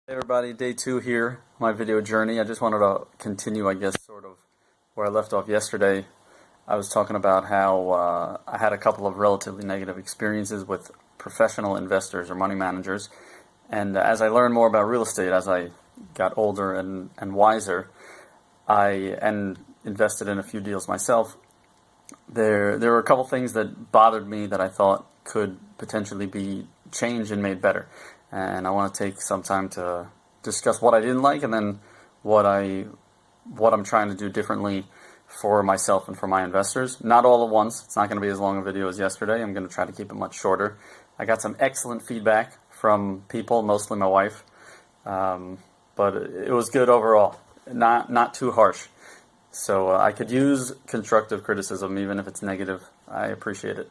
Hey everybody, day 2 here, my video journey. I just wanted to continue, I guess, sort of where I left off yesterday. I was talking about how I had a couple of relatively negative experiences with professional investors or money managers. And as I learned more about real estate, as I got older and wiser, I invested in a few deals myself. There were a couple things that bothered me that I thought could potentially be changed and made better. And I want to take some time to discuss what I didn't like and then what I'm trying to do differently for myself and for my investors. Not all at once. It's not going to be as long a video as yesterday. I'm going to try to keep it much shorter. I got some excellent feedback from people, mostly my wife, but it was good overall. Not too harsh. So I could use constructive criticism, even if it's negative. I appreciate it.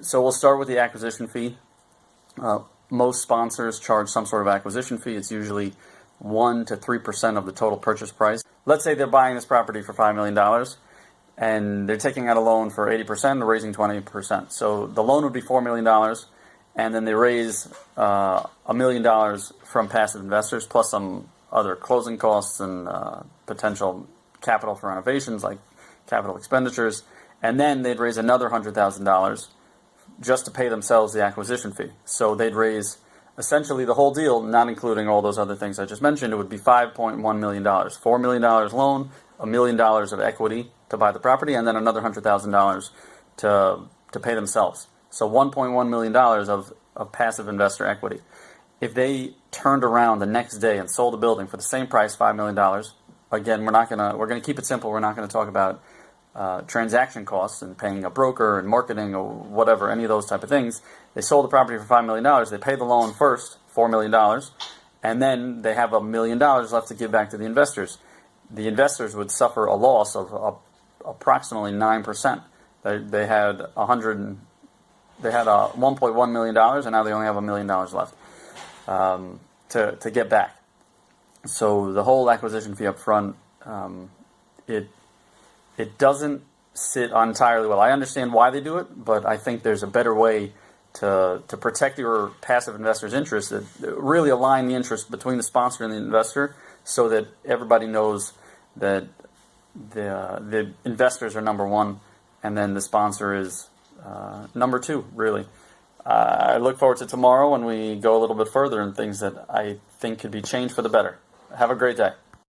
So we'll start with the acquisition fee. Most sponsors charge some sort of acquisition fee. It's usually 1 to 3% of the total purchase price. Let's say they're buying this property for $5 million and they're taking out a loan for 80%, they're raising 20%. So the loan would be $4 million, and then they raise $1 million from passive investors plus some other closing costs and potential capital for renovations like capital expenditures, and then they'd raise another $100,000 just to pay themselves the acquisition fee. So they'd raise essentially the whole deal, not including all those other things I just mentioned. It would be $5.1 million. $4 million loan, $1 million of equity to buy the property, and then another $100,000 to pay themselves. So $1.1 million of passive investor equity. If they turned around the next day and sold the building for the same price, $5 million, again, we're gonna keep it simple. We're not gonna talk about transaction costs and paying a broker and marketing or whatever, any of those type of things. They sold the property for $5 million. They paid the loan first, $4 million, and then they have $1 million left to give back to the investors. The investors would suffer a loss of approximately 9%. They had $1.1 million, and now they only have $1 million left to get back. So the whole acquisition fee up front, it doesn't sit entirely well. I understand why they do it, but I think there's a better way to protect your passive investor's interest, that really align the interest between the sponsor and the investor so that everybody knows that the investors are number one and then the sponsor is number two, really. I look forward to tomorrow when we go a little bit further in things that I think could be changed for the better. Have a great day.